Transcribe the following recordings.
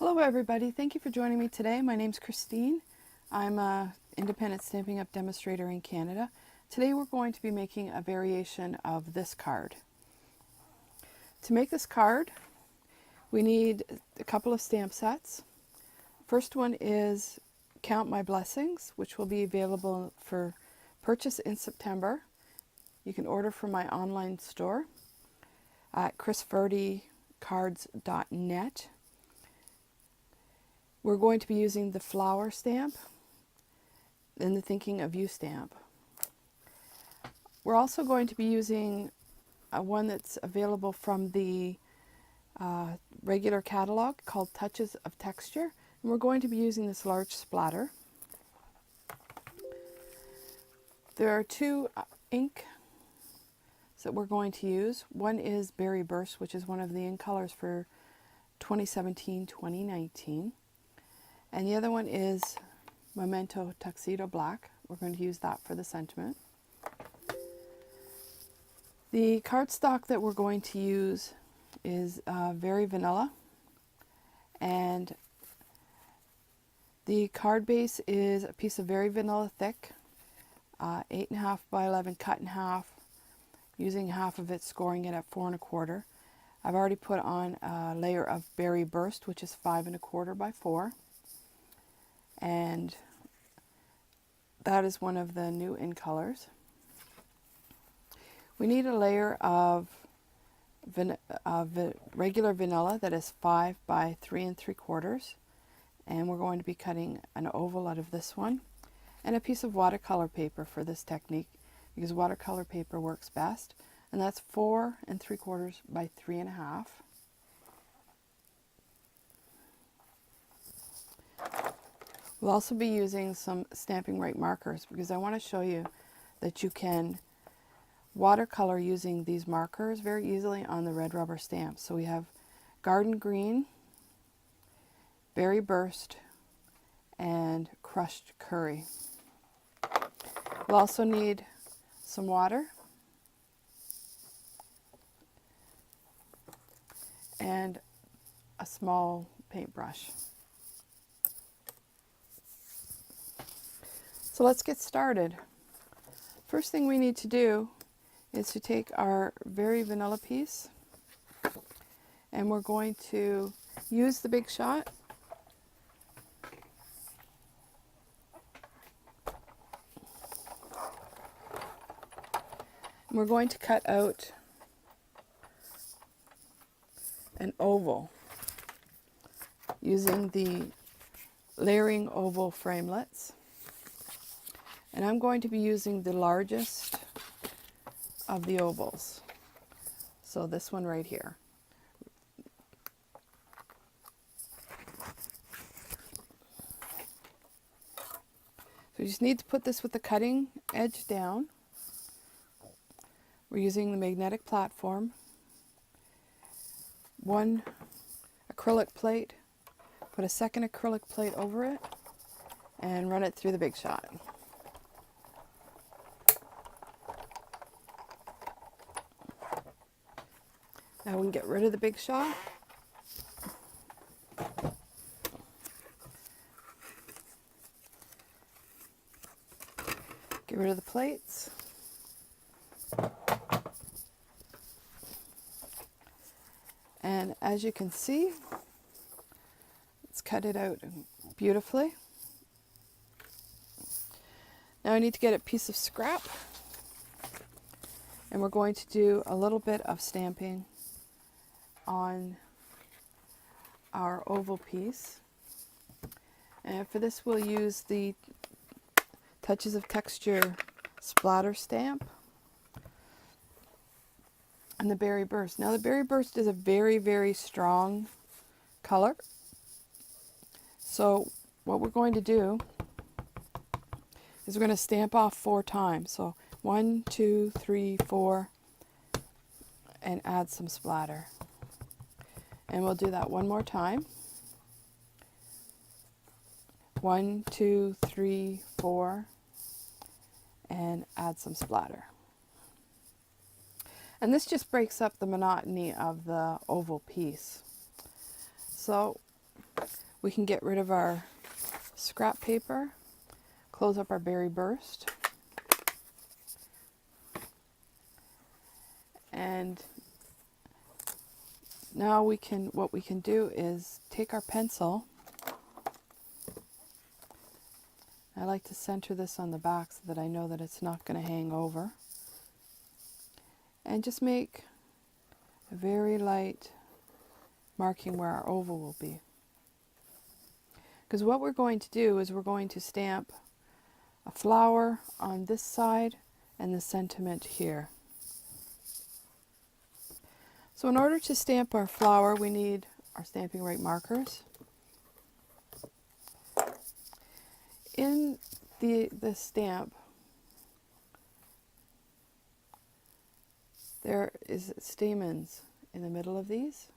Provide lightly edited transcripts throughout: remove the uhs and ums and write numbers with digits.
Hello everybody, thank you for joining me today. My name's Christine. I'm an independent Stampin' Up! Demonstrator in Canada. Today we're going to be making a variation of this card. To make this card, we need a couple of stamp sets. First one is Count My Blessings, which will be available for purchase in September. You can order from my online store at chrisverdicards.net. We're going to be using the flower stamp and the Thinking of You stamp. We're also going to be using one that's available from the regular catalog called Touches of Texture. And we're going to be using this large splatter. There are two ink that we're going to use. One is Berry Burst, which is one of the ink colors for 2017-2019. And the other one is Memento Tuxedo Black. We're going to use that for the sentiment. The cardstock that we're going to use is very vanilla. And the card base is a piece of very vanilla thick, 8.5 by 11 cut in half, using half of it, scoring it at 4 1/4. I've already put on a layer of Berry Burst, which is 5 1/4 by 4. And that is one of the new in colors. We need a layer of regular vanilla that is 5 by 3 3/4, and we're going to be cutting an oval out of this one, and a piece of watercolor paper for this technique, because watercolor paper works best, and that's 4 3/4 by 3 1/2. We'll also be using some Stampin' Right markers, because I want to show you that you can watercolor using these markers very easily on the red rubber stamps. So we have Garden Green, Berry Burst, and Crushed Curry. We'll also need some water and a small paintbrush. So let's get started. First thing we need to do is to take our very vanilla piece, and we're going to use the Big Shot. And we're going to cut out an oval using the layering oval framelits. And I'm going to be using the largest of the ovals. So this one right here. So you just need to put this with the cutting edge down. We're using the magnetic platform. One acrylic plate, put a second acrylic plate over it, and run it through the Big Shot. Now we can get rid of the Big Shot. Get rid of the plates. And as you can see, it's cut it out beautifully. Now I need to get a piece of scrap, and we're going to do a little bit of stamping on our oval piece. And for this we'll use the Touches of Texture splatter stamp and the Berry Burst. Now the Berry Burst is a very, very strong color. So what we're going to do is we're going to stamp off 4 times. So 1, 2, 3, 4, and add some splatter. And we'll do that one more time. 1, 2, 3, 4, and add some splatter. And this just breaks up the monotony of the oval piece. So We can get rid of our scrap paper, close up our berry burst, and now what we can do is take our pencil. I like to center this on the back so that I know that it's not going to hang over. And just make a very light marking where our oval will be. Because what we're going to do is we're going to stamp a flower on this side and the sentiment here. So in order to stamp our flower, we need our Stampin' Right markers. In the stamp, there is stamens in the middle of these.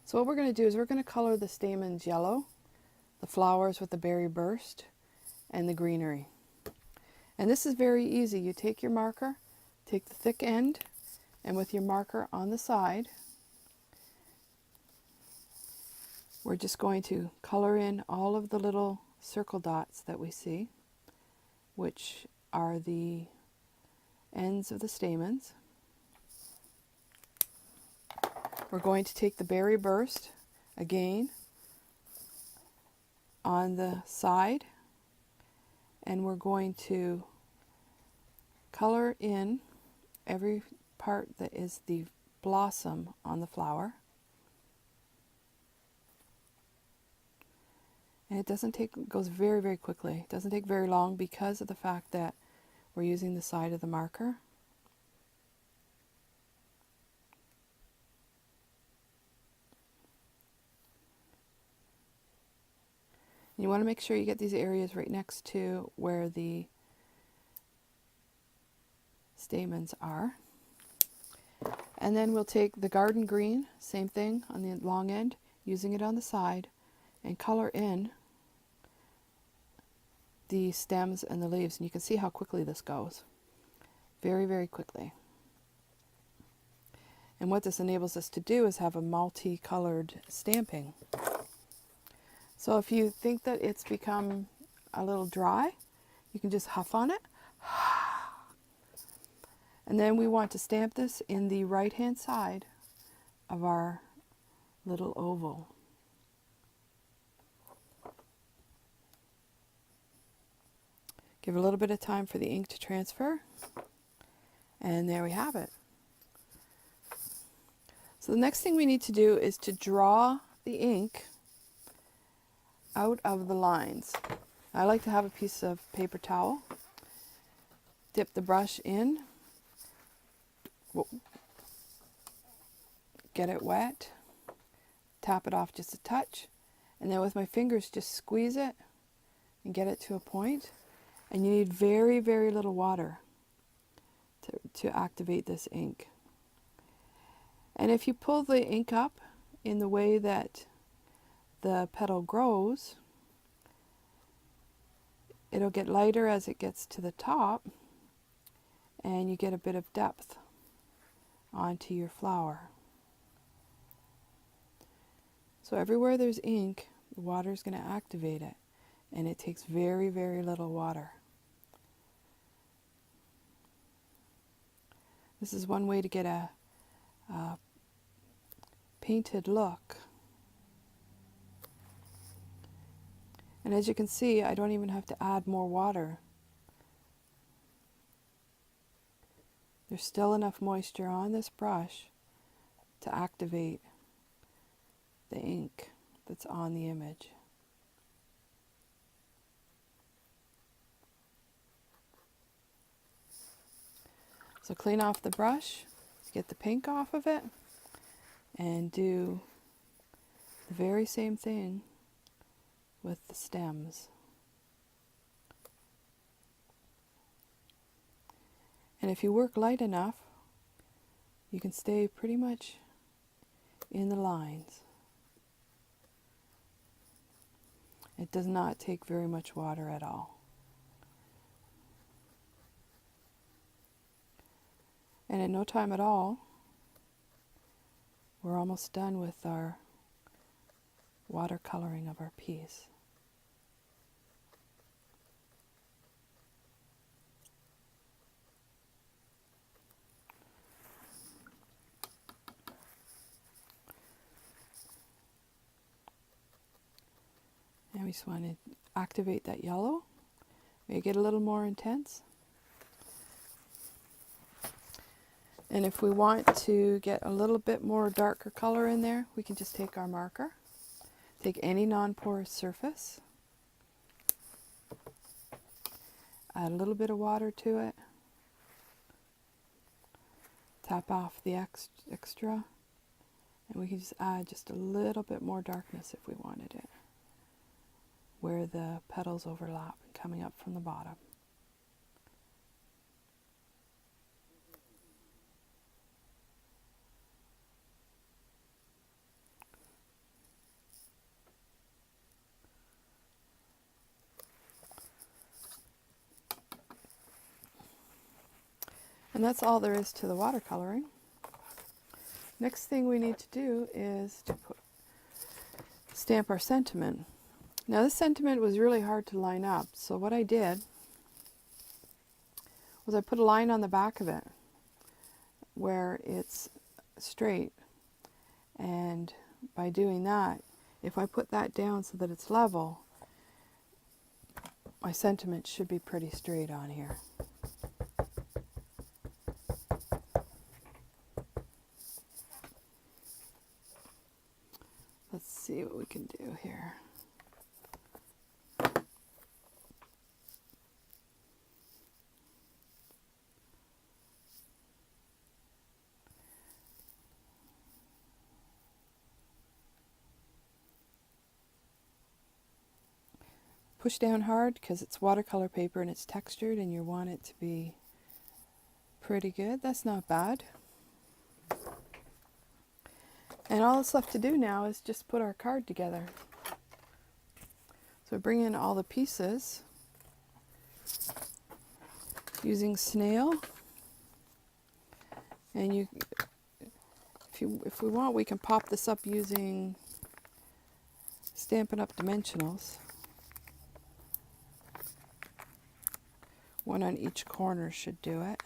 So what we're going to do is we're going to color the stamens yellow, the flowers with the berry burst, and the greenery. And this is very easy. You take your marker, take the thick end, and with your marker on the side, we're just going to color in all of the little circle dots that we see, which are the ends of the stamens. We're going to take the berry burst again on the side, and we're going to color in every part that is the blossom on the flower. And it goes very, very quickly. It doesn't take very long because of the fact that we're using the side of the marker. You want to make sure you get these areas right next to where the stamens are. And then we'll take the garden green, same thing on the long end, using it on the side, and color in the stems and the leaves. And you can see how quickly this goes. Very, very quickly. And what this enables us to do is have a multicolored stamping. So if you think that it's become a little dry, you can just huff on it. And then we want to stamp this in the right-hand side of our little oval. Give a little bit of time for the ink to transfer. And there we have it. So the next thing we need to do is to draw the ink out of the lines. I like to have a piece of paper towel, dip the brush in, get it wet, tap it off just a touch, and then with my fingers just squeeze it and get it to a point. And you need very, very little water to activate this ink. And if you pull the ink up in the way that the petal grows, it'll get lighter as it gets to the top, and you get a bit of depth onto your flower. So everywhere there's ink, the water is going to activate it, and it takes very, very little water. This is one way to get a painted look. And as you can see, I don't even have to add more water. There's still enough moisture on this brush to activate the ink that's on the image. So clean off the brush, get the pink off of it, and do the very same thing with the stems. And if you work light enough, you can stay pretty much in the lines. It does not take very much water at all. And in no time at all, we're almost done with our watercoloring of our piece. And we just want to activate that yellow, make it a little more intense. And if we want to get a little bit more darker color in there, we can just take our marker, take any non-porous surface, add a little bit of water to it, tap off the extra, and we can just add just a little bit more darkness if we wanted it, where the petals overlap and coming up from the bottom. And that's all there is to the watercoloring. Next thing we need to do is to stamp our sentiment. Now this sentiment was really hard to line up, so what I did was I put a line on the back of it where it's straight, and by doing that, if I put that down so that it's level, my sentiment should be pretty straight on here. Let's see what we can do here. Push down hard because it's watercolor paper and it's textured and you want it to be pretty good. That's not bad. And all that's left to do now is just put our card together. So bring in all the pieces using snail, and if we want, we can pop this up using Stampin' Up! Dimensionals. One on each corner should do it.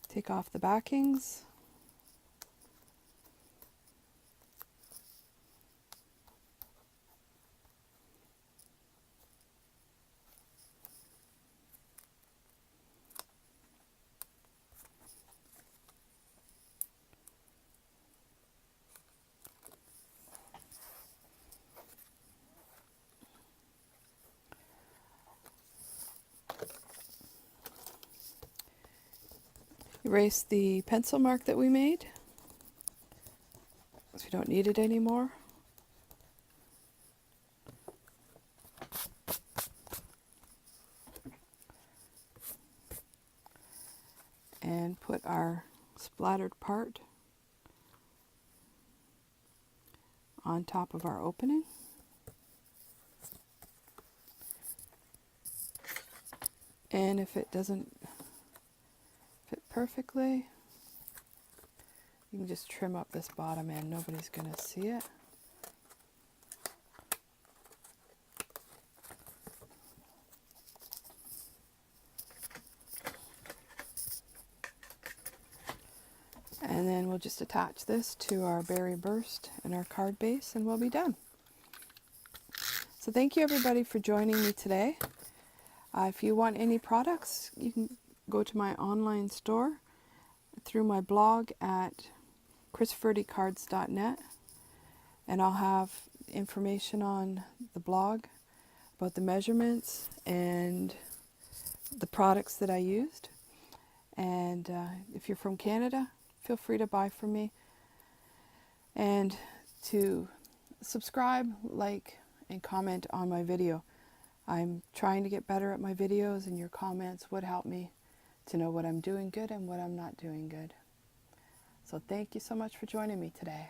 Take off the backings. Erase the pencil mark that we made, because we don't need it anymore. And put our splattered part on top of our opening. And if it doesn't fit perfectly, you can just trim up this bottom end. Nobody's going to see it. And then we'll just attach this to our berry burst and our card base, and we'll be done. So thank you everybody for joining me today. If you want any products, you can go to my online store through my blog at chrisferdycards.net, and I'll have information on the blog about the measurements and the products that I used. And if you're from Canada, feel free to buy from me, and to subscribe, like, and comment on my video. I'm trying to get better at my videos, and your comments would help me to know what I'm doing good and what I'm not doing good. So thank you so much for joining me today.